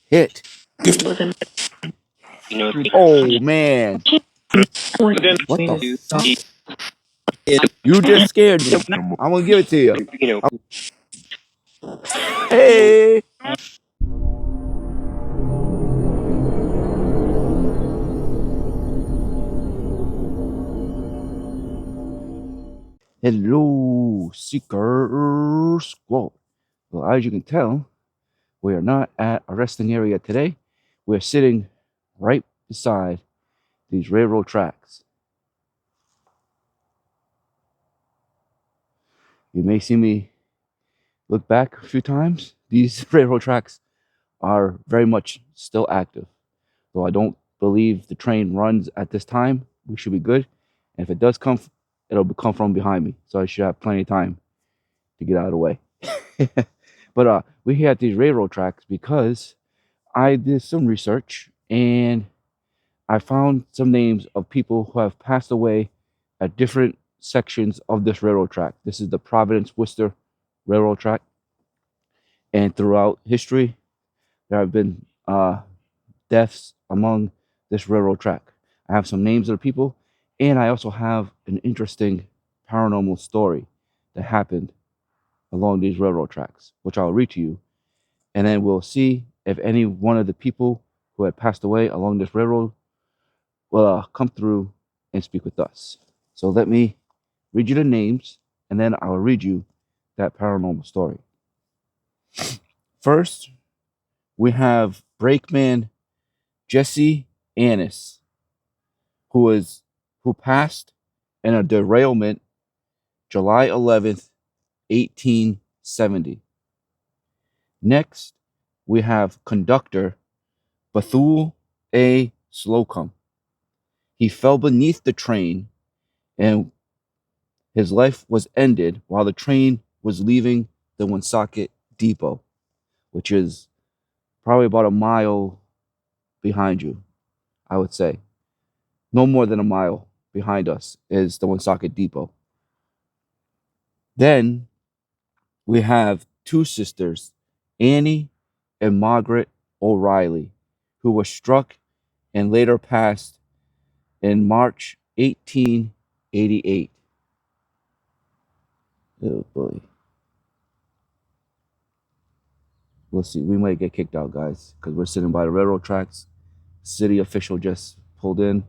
Hit. Oh man. What the fuck? You just scared me. I'm gonna give it to you. Hey. Hello, Seeker Squad. Well, as you can tell, we are not at a resting area today. We're sitting right beside these railroad tracks. You may see me look back a few times. These railroad tracks are very much still active. Though I don't believe the train runs at this time, we should be good. And if it does come, it'll come from behind me. So I should have plenty of time to get out of the way. But we had these railroad tracks because I did some research and I found some names of people who have passed away at different sections of this railroad track. This is the Providence Worcester Railroad track. And throughout history, there have been deaths among this railroad track. I have some names of the people, and I also have an interesting paranormal story that happened along these railroad tracks, which I'll read to you. And then we'll see if any one of the people who had passed away along this railroad will come through and speak with us. So let me read you the names, and then I'll read you that paranormal story. First, we have brakeman Jesse Annis, who passed in a derailment July 11th, 1870. Next, we have conductor Bethul A. Slocum. He fell beneath the train and his life was ended while the train was leaving the Woonsocket Depot, which is probably about a mile behind you, I would say. No more than a mile behind us is the Woonsocket Depot. Then we have two sisters, Annie and Margaret O'Reilly, who were struck and later passed in March 1888. Oh boy. We'll see. We might get kicked out, guys, because we're sitting by the railroad tracks. City official just pulled in.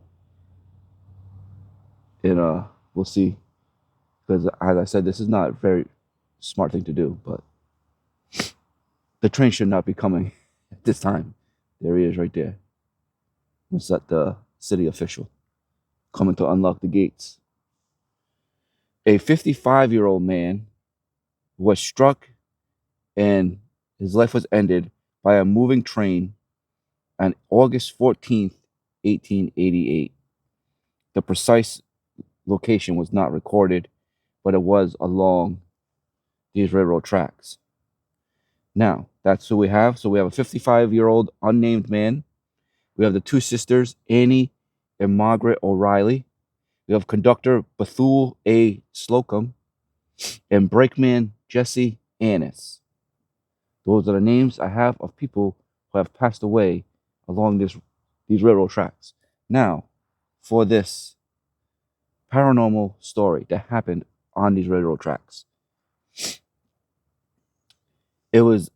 And we'll see. Because as I said, this is not a very smart thing to do, but the train should not be coming at this time. There he is right there. Was that the city official coming to unlock the gates? A 55-year-old man was struck and his life was ended by a moving train on August 14th, 1888. The precise location was not recorded, but it was along these railroad tracks. Now, that's who we have. So we have a 55-year-old unnamed man. We have the two sisters, Annie and Margaret O'Reilly. We have conductor Bethul A. Slocum and brakeman Jesse Annis. Those are the names I have of people who have passed away along these railroad tracks. Now, for this paranormal story that happened on these railroad tracks. It was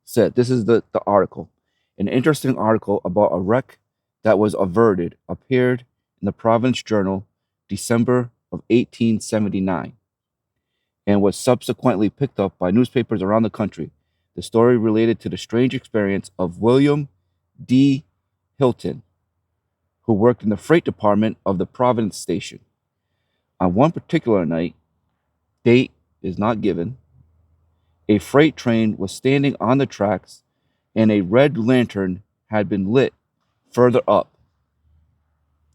said, this is the article. An interesting article about a wreck that was averted appeared in the Providence Journal December of 1879 and was subsequently picked up by newspapers around the country. The story related to the strange experience of William D. Hilton, who worked in the freight department of the Providence station. On one particular night, date is not given, a freight train was standing on the tracks and a red lantern had been lit further up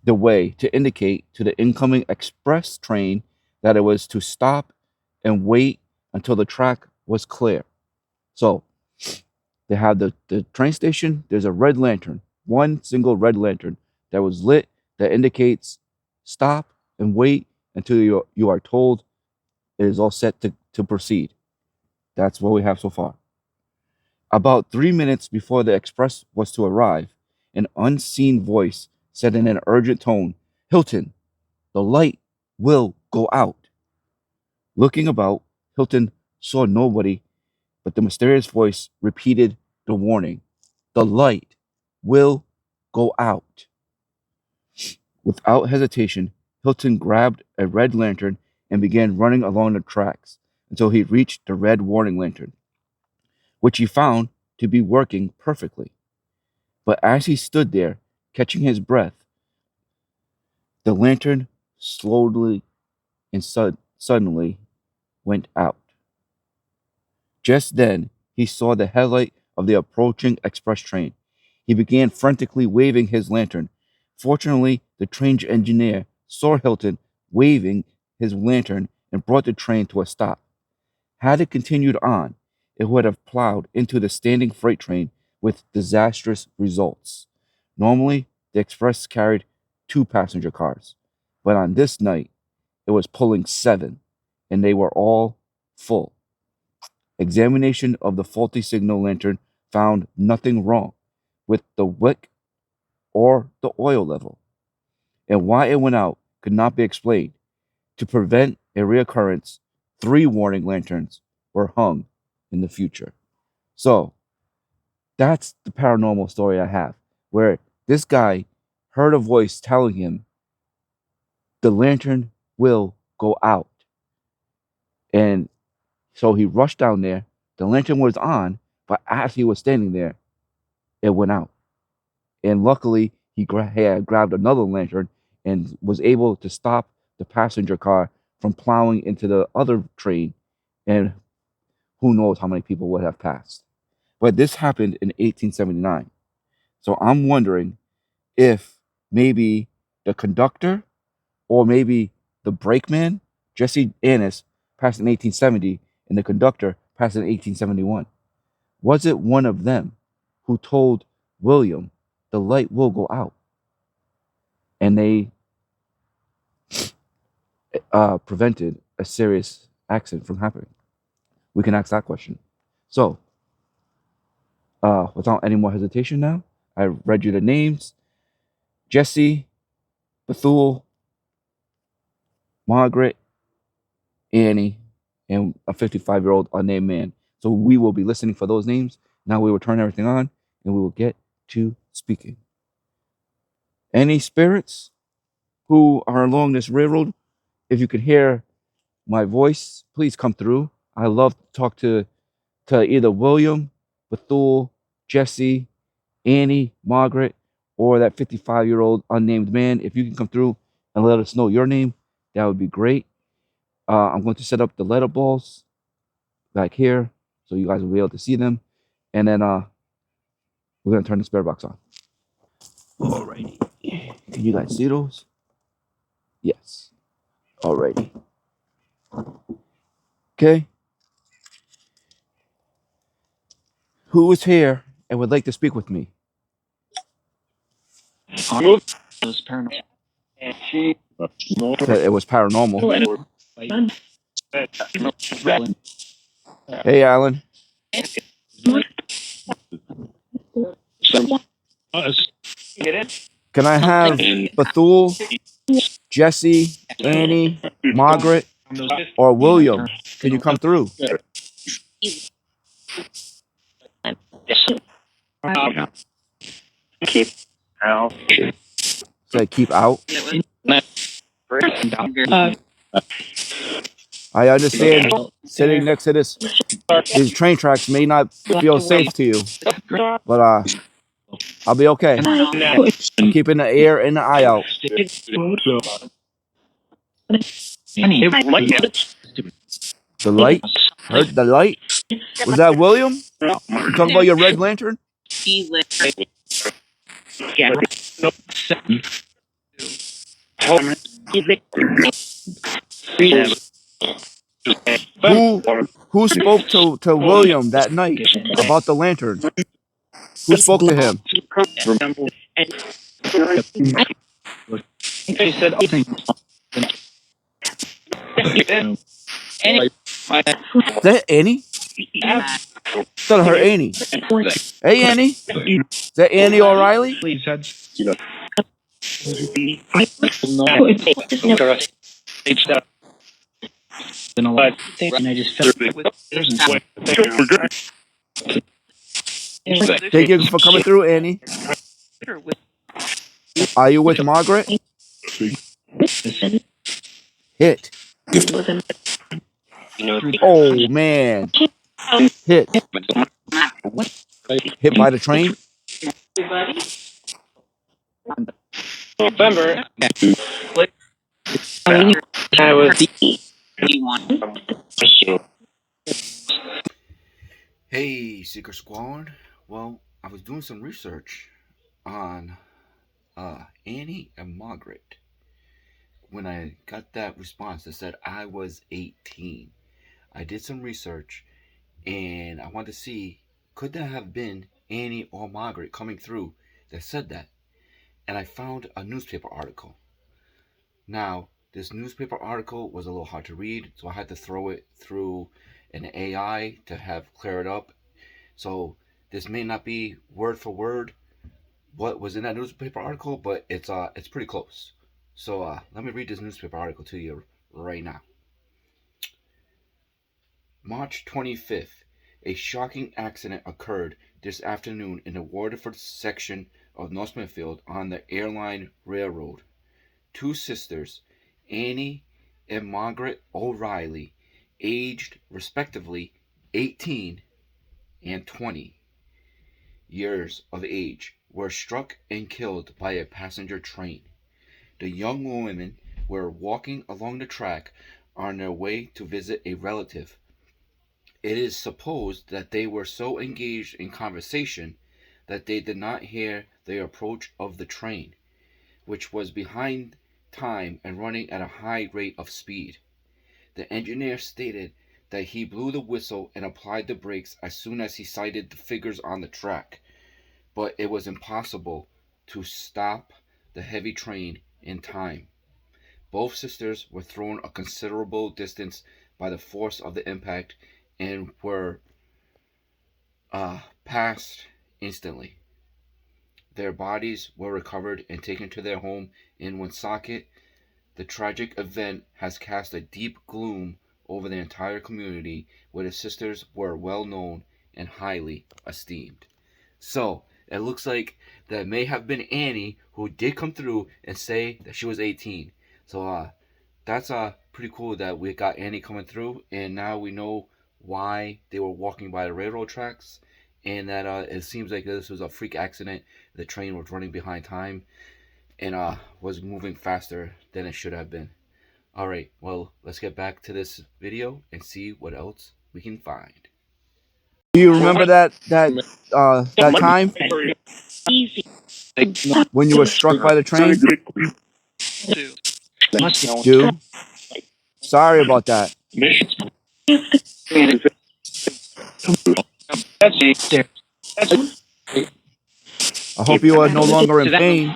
the way to indicate to the incoming express train that it was to stop and wait until the track was clear. So they have the train station, there's a red lantern, one single red lantern that was lit that indicates stop and wait until you are told it is all set to proceed. That's what we have so far. About 3 minutes before the express was to arrive, an unseen voice said in an urgent tone, "Hilton, the light will go out." Looking about, Hilton saw nobody, but the mysterious voice repeated the warning: "The light will go out." Without hesitation, Hilton grabbed a red lantern and began running along the tracks until he reached the red warning lantern, which he found to be working perfectly. But as he stood there, catching his breath, the lantern slowly and suddenly went out. Just then, he saw the headlight of the approaching express train. He began frantically waving his lantern. Fortunately, the train engineer saw Hilton waving his lantern and brought the train to a stop. Had it continued on, it would have plowed into the standing freight train with disastrous results. Normally, the express carried 2 passenger cars, but on this night, it was pulling 7, and they were all full. Examination of the faulty signal lantern found nothing wrong with the wick or the oil level, and why it went out could not be explained. To prevent a reoccurrence, 3 warning lanterns were hung in the future. So that's the paranormal story I have, where this guy heard a voice telling him the lantern will go out. And so he rushed down there. The lantern was on, but as he was standing there, it went out. And luckily, had grabbed another lantern and was able to stop the passenger car from plowing into the other train. And who knows how many people would have passed. But this happened in 1879. So I'm wondering if maybe the conductor or maybe the brakeman, Jesse Annis, passed in 1870 and the conductor passed in 1871. Was it one of them who told William the light will go out? And they prevented a serious accident from happening? We can ask that question. So, without any more hesitation now, I read you the names: Jesse, Bethule, Margaret, Annie, and a 55-year-old unnamed man. So we will be listening for those names. Now we will turn everything on and we will get to speaking. Any spirits who are along this railroad, if you can hear my voice, please come through. I love to talk to either William, Bethule, Jesse, Annie, Margaret, or that 55-year-old unnamed man. If you can come through and let us know your name, that would be great. I'm going to set up the letter balls back here so you guys will be able to see them. And then we're going to turn the spirit box on. Alrighty. Can you guys see those? Yes. Alrighty. Okay. Who is here and would like to speak with me? Said it was paranormal. Hey, Alan. Can I have Bethule, Jesse, Annie, Margaret, or William? Can you come through? Said keep out. I understand sitting next to these train tracks may not feel safe to you, but I'll be okay. I'm keeping the ear and the eye out. The light? Heard the light? Was that William? You talking about your red lantern? Who who spoke to William that night about the lantern? Who spoke to him? Is that Annie? Tell her Annie. Hey Annie. Is that Annie O'Reilly? Thank you for coming through, Annie. Are you with Margaret? Hit. Oh man. Hit. Hit by the train? November. Hey, Secret Squad. Well, I was doing some research on Annie and Margaret when I got that response that said I was 18. I did some research and I wanted to see could that have been Annie or Margaret coming through that said that. And I found a newspaper article. Now, this newspaper article was a little hard to read, so I had to throw it through an AI to have clear it up. So this may not be word for word what was in that newspaper article, but it's pretty close. So let me read this newspaper article to you right now. March 25th, a shocking accident occurred this afternoon in the Waterford section of North Smithfield on the Airline Railroad. Two sisters, Annie and Margaret O'Reilly, aged respectively 18 and 20 years of age, were struck and killed by a passenger train. The young women were walking along the track on their way to visit a relative. It is supposed that they were so engaged in conversation that they did not hear the approach of the train, which was behind time and running at a high rate of speed. The engineer stated that he blew the whistle and applied the brakes as soon as he sighted the figures on the track, but it was impossible to stop the heavy train in time. Both sisters were thrown a considerable distance by the force of the impact and were passed instantly. Their bodies were recovered and taken to their home in Woonsocket. The tragic event has cast a deep gloom over the entire community, where the sisters were well known and highly esteemed. So it looks like that may have been Annie who did come through and say that she was 18. So that's pretty cool that we got Annie coming through, and now we know why they were walking by the railroad tracks, and that it seems like this was a freak accident. The train was running behind time and was moving faster than it should have been. All right, well, let's get back to this video and see what else we can find. Do you remember that time when you were struck by the train? Do? Sorry about that. I hope you are no longer in pain.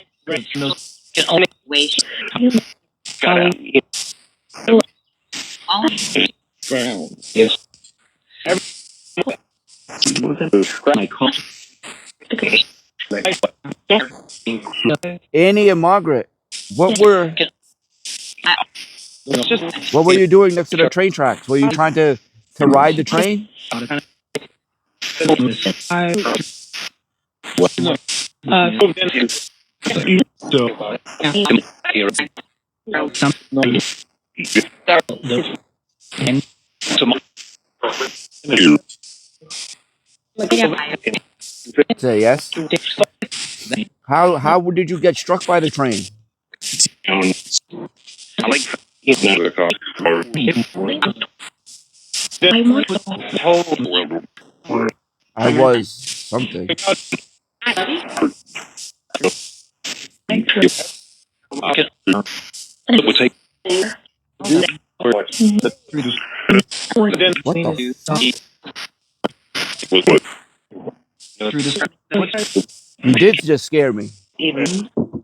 Annie and Margaret, what were you doing next to the train tracks? Were you trying to ride the train? Say yes. How did you get struck by the train? I was something. What the fuck? You did just scare me.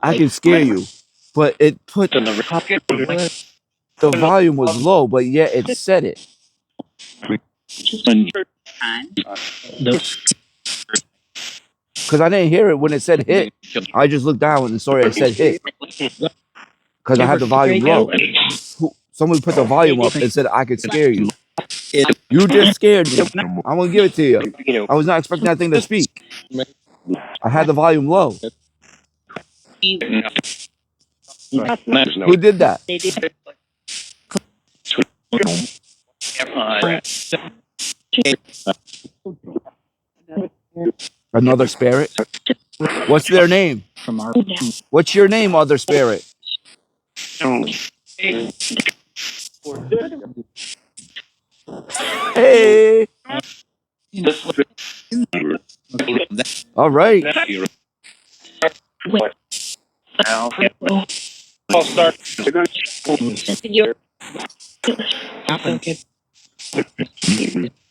I can scare you, but it put the volume was low, but yet it said it. Because I didn't hear it when it said hit. I just looked down and saw it said hit. Because I had the volume low. Someone put the volume up and said I could scare you. You just scared me. I'm going to give it to you. I was not expecting that thing to speak. I had the volume low. Who did that? Another spirit? What's their name? What's your name, other spirit? Hey! All right.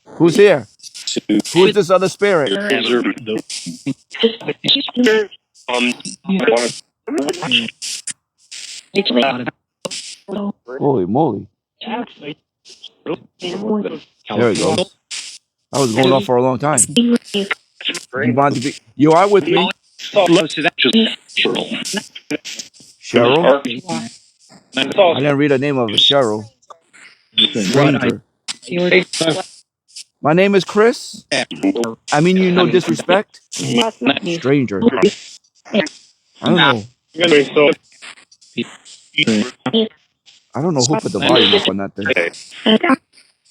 Who's here? Who's this other spirit? Holy moly. There it goes. I was going off for a long time. You are with me? Cheryl? I didn't read the name of it. Cheryl. Stranger. My name is Chris. I mean, you know disrespect. Stranger. I don't know. I don't know who put the volume up on that thing.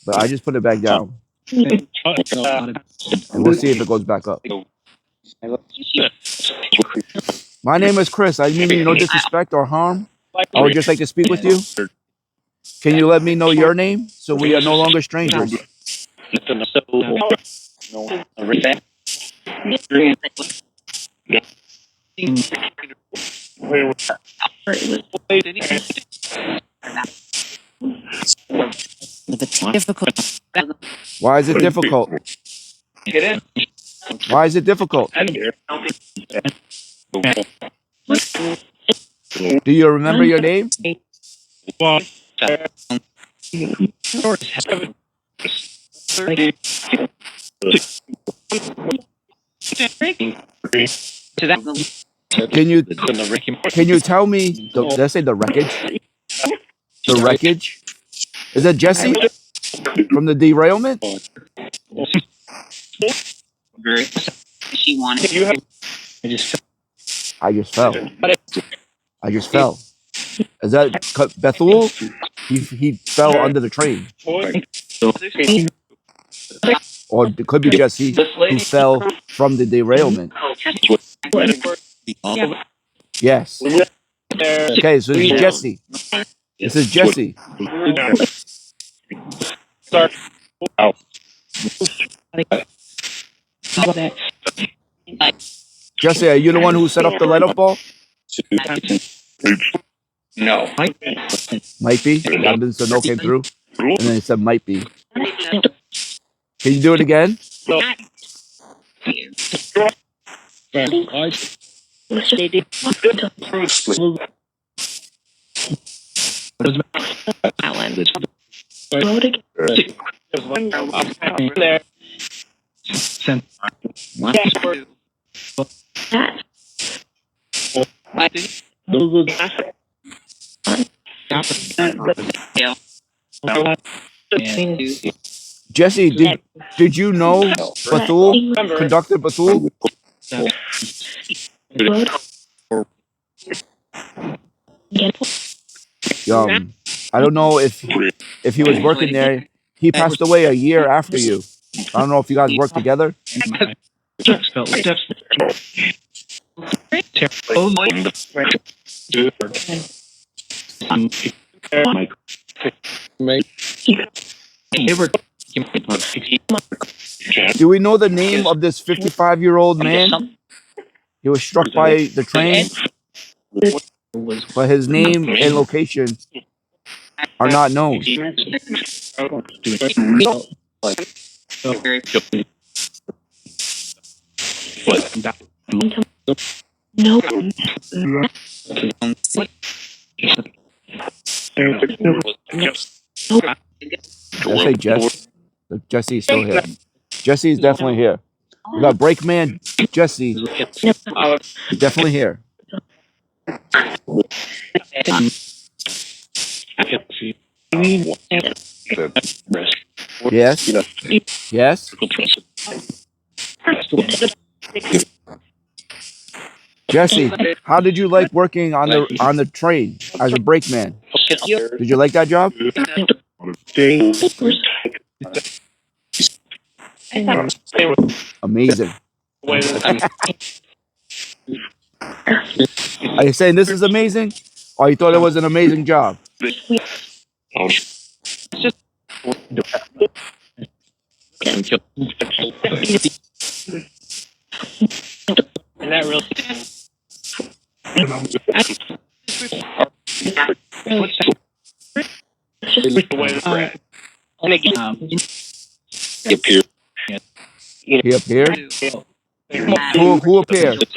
But I just put it back down. And we'll see if it goes back up. My name is Chris. I mean no disrespect or harm. I would just like to speak with you. Can you let me know your name so we are no longer strangers? Why is it difficult? Why is it difficult? Do you remember your name? Can you tell me? Did I say the wreckage? The wreckage? Is that Jesse from the derailment? I just fell. I just fell. Is that Bethel? He fell under the train. Or it could be Jesse who fell from the derailment. Yes. Okay, so this is Jesse. This is Jesse. Jesse, are you the one who set up the light up ball? No. Might be. So no came through. And then it said might be. Can you do it again? Jesse, did you know Bethul conducted Bethul? I don't know if he was working there. He passed away a year after you. I don't know if you guys worked together. Do we know the name of this 55-year-old man? He was struck by the train, but his name and location are not known. No. Did I say Jess? Jesse is still here. Jesse's definitely here. We got Breakman Jesse. Definitely here. Yes. Yes. Jesse, how did you like working on the train as a brakeman? Did you like that job? Amazing. Are you saying this is amazing? Or you thought it was an amazing job? He appeared? Who appeared?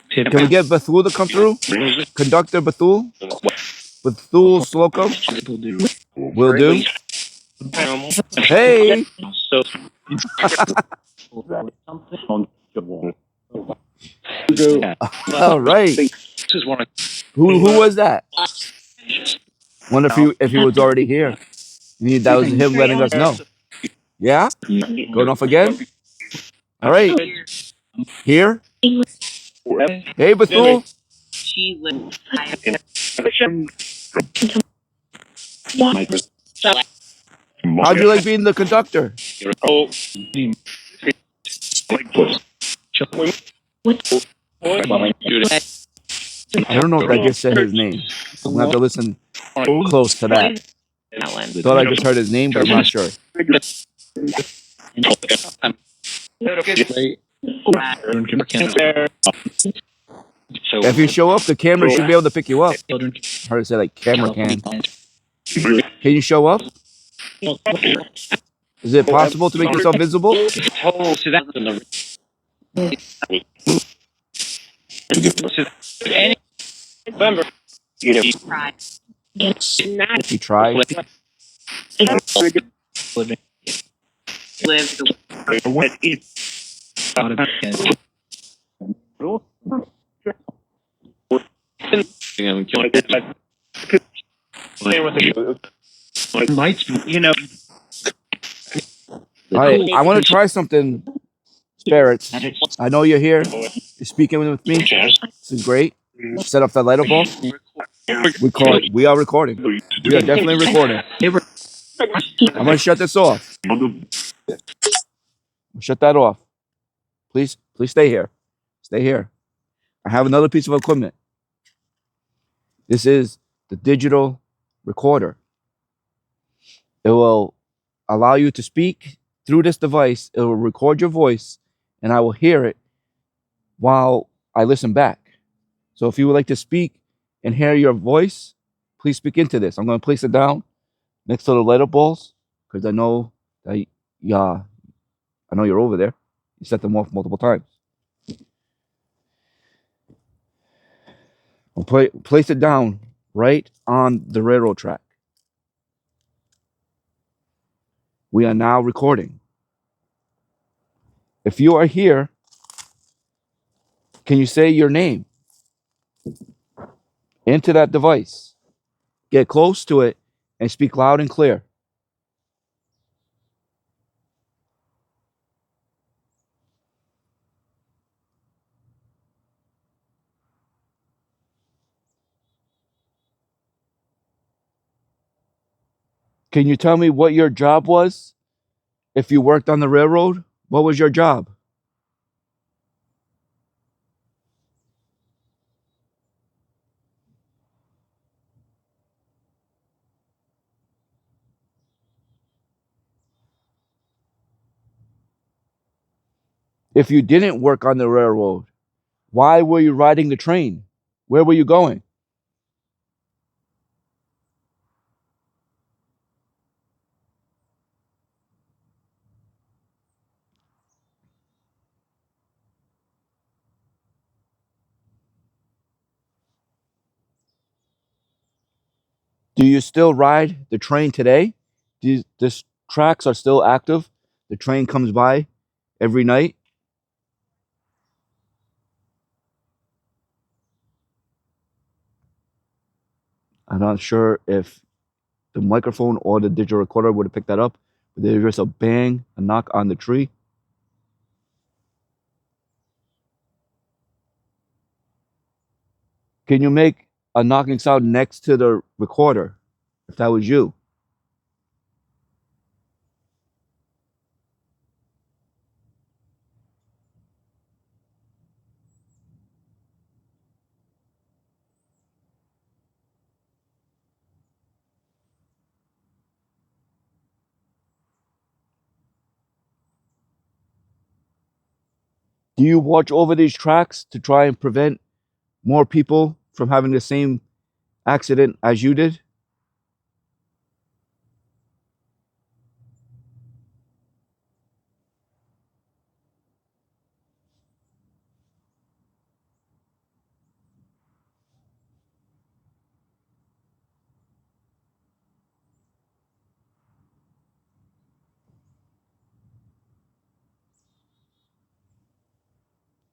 Can we get Bethul to come through? Conductor Bethul? Bethul Slocum? Will do. Hey! All right. Who was that? Wonder if he was already here. That was him letting us know. Yeah? Going off again? All right. Here? Hey, Bethul. How'd you like being the conductor? I don't know if that just said his name. I'm gonna have to listen close to that. Thought I just heard his name, but I'm not sure. If you show up, the camera should be able to pick you up. Hard to say like camera can. Can you show up? Is it possible to make yourself visible? He tried. All right, I want to try something, spirits. I know you're here. You're speaking with me. This is great. Set up that light bulb. We are recording. We are definitely recording. I'm gonna shut this off. Shut that off. Please stay here. Stay here. I have another piece of equipment. This is the digital recorder. It will allow you to speak through this device. It will record your voice, and I will hear it while I listen back. So if you would like to speak and hear your voice, please speak into this. I'm going to place it down next to the light up balls because I know that I know you're over there. You set them off multiple times. I'll place it down right on the railroad track. We are now recording. If you are here, can you say your name into that device? Get close to it and speak loud and clear. Can you tell me what your job was if you worked on the railroad? What was your job? If you didn't work on the railroad, why were you riding the train? Where were you going? Do you still ride the train today? The tracks are still active? The train comes by every night? I'm not sure if the microphone or the digital recorder would have picked that up. But there's just a bang, a knock on the tree. Can you make a knocking sound next to the recorder if that was you? Do you watch over these tracks to try and prevent more people from having the same accident as you did?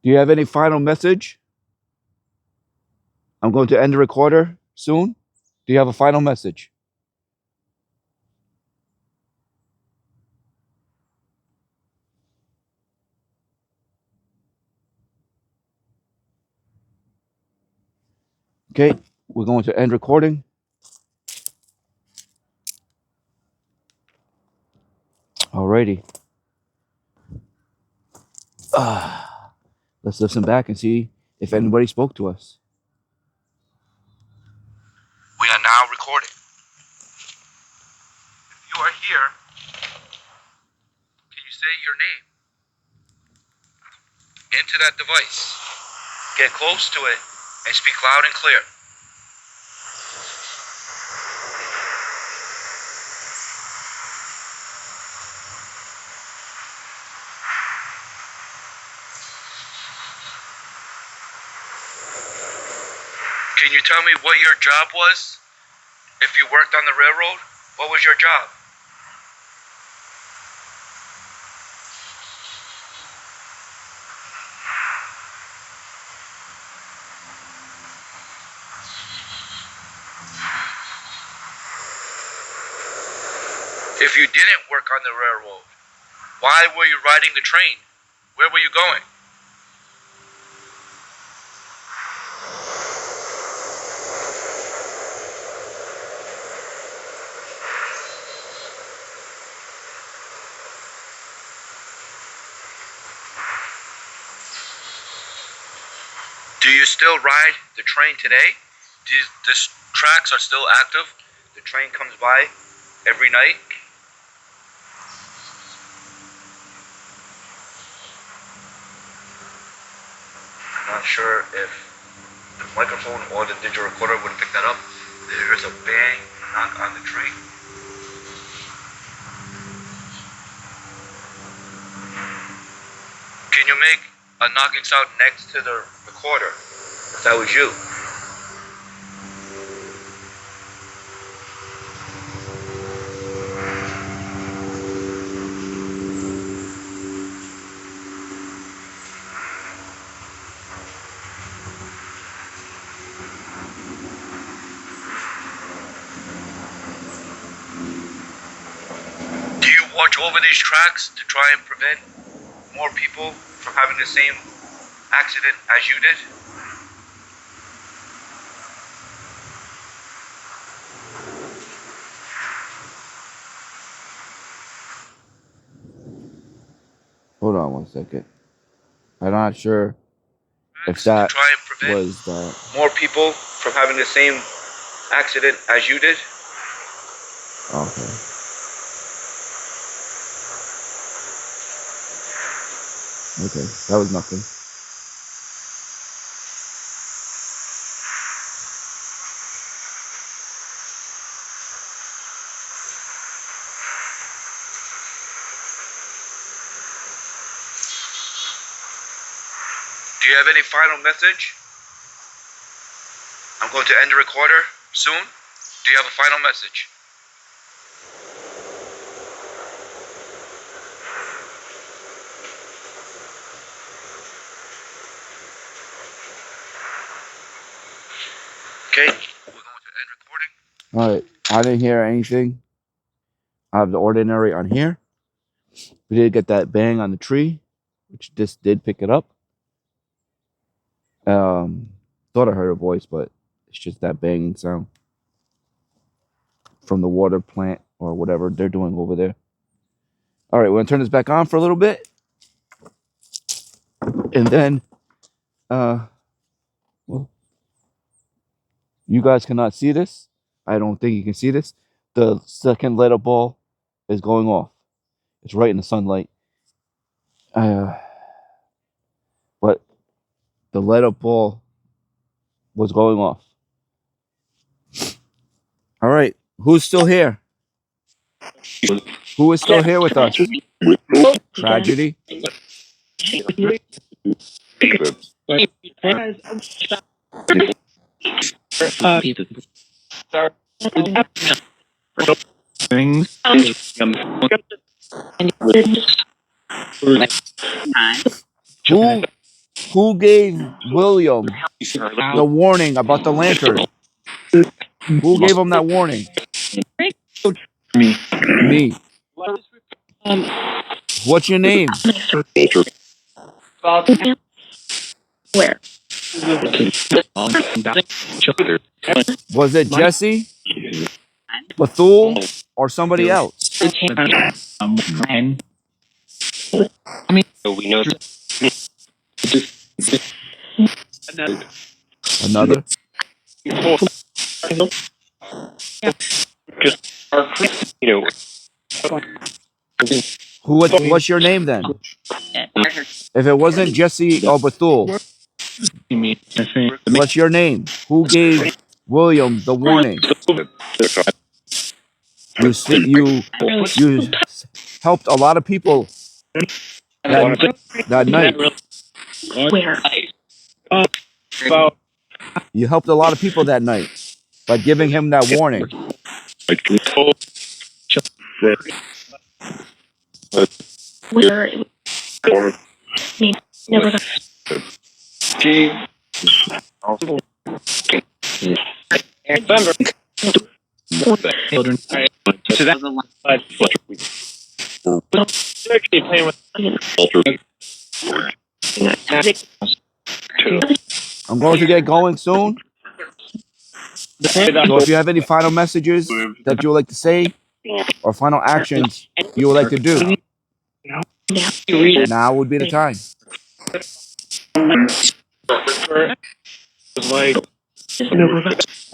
Do you have any final message? I'm going to end the recorder soon. Do you have a final message? Okay, we're going to end recording. Alrighty. Let's listen back and see if anybody spoke to us. We are now recording. If you are here, can you say your name into that device? Get close to it and speak loud and clear. Can you tell me what your job was? If you worked on the railroad, what was your job? If you didn't work on the railroad, why were you riding the train? Where were you going? Do you still ride the train today? The tracks are still active? The train comes by every night? I'm not sure if the microphone or the digital recorder would pick that up. There's a bang, knock on the tree. Can you make a knocking sound next to the recorder if that was you? Do you watch over these tracks to try and prevent more people from having the same accident as you did? Hold on one second. I'm not sure if that was more people from having the same accident as you did. Okay. Okay, that was nothing. Do you have any final message? I'm going to end the recorder soon. Do you have a final message? Okay, we're going to end recording. All right, I didn't hear anything out of the ordinary on here. We did get that bang on the tree, which this did pick it up. Thought I heard a voice, but it's just that banging sound from the water plant or whatever they're doing over there. All right, we're gonna turn this back on for a little bit, and then, well, you guys cannot see this. I don't think you can see this. The second light up ball is going off. It's right in the sunlight. But the light up ball was going off. All right, who's still here? Who is still here with us? Tragedy. Who gave William the warning about the lantern? Who gave him that warning? Me. What's your name? Where? Was it Jesse, Bethul, or somebody else? Another? What's your name then? If it wasn't Jesse or Bethul, what's your name? Who gave William the warning? You helped a lot of people that night. Where? You helped a lot of people that night by giving him that warning. Where? Me. Never. Children. So that's the actually playing with I'm going to get going soon. So if you have any final messages that you would like to say or final actions you would like to do, now would be the time.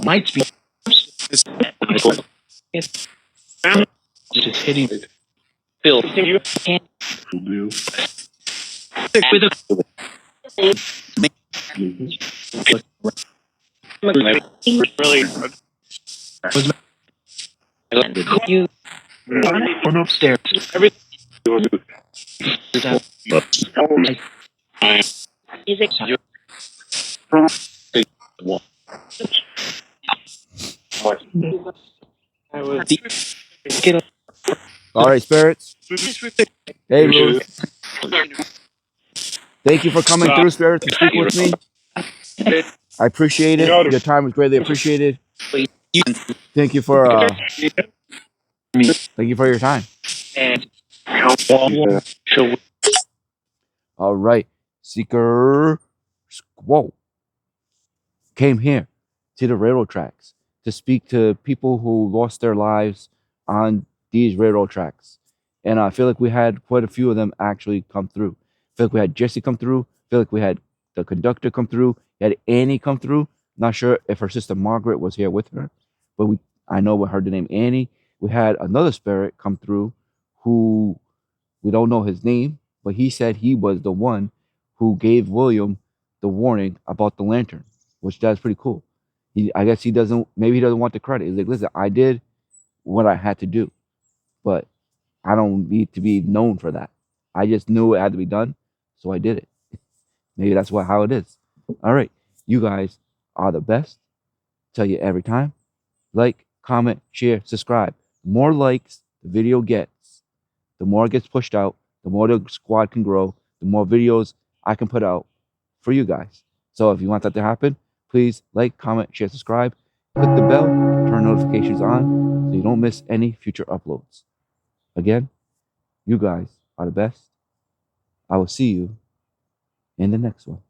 might be just hitting Phil. You can't with a really you from upstairs. Everything All right, spirits. Hey, Ruth. Thank you for coming through, spirits, to speak with me. I appreciate it. Your time was greatly appreciated. Thank you for your time. All right, Seeker Whoa came here to the railroad tracks to speak to people who lost their lives on these railroad tracks. And I feel like we had quite a few of them actually come through. I feel like we had Jesse come through. I feel like we had the conductor come through. We had Annie come through. Not sure if her sister Margaret was here with her, but I know we heard the name Annie. We had another spirit come through who we don't know his name, but he said he was the one who gave William the warning about the lantern, which that's pretty cool. I guess he doesn't want the credit. He's like, listen, I did what I had to do, but I don't need to be known for that. I just knew it had to be done, so I did it. Maybe that's how it is. All right, you guys are the best. Tell you every time. Like, comment, share, subscribe. The more likes the video gets, the more it gets pushed out, the more the squad can grow, the more videos I can put out for you guys. So if you want that to happen, please like, comment, share, subscribe, click the bell, turn notifications on so you don't miss any future uploads. Again, you guys are the best. I will see you in the next one.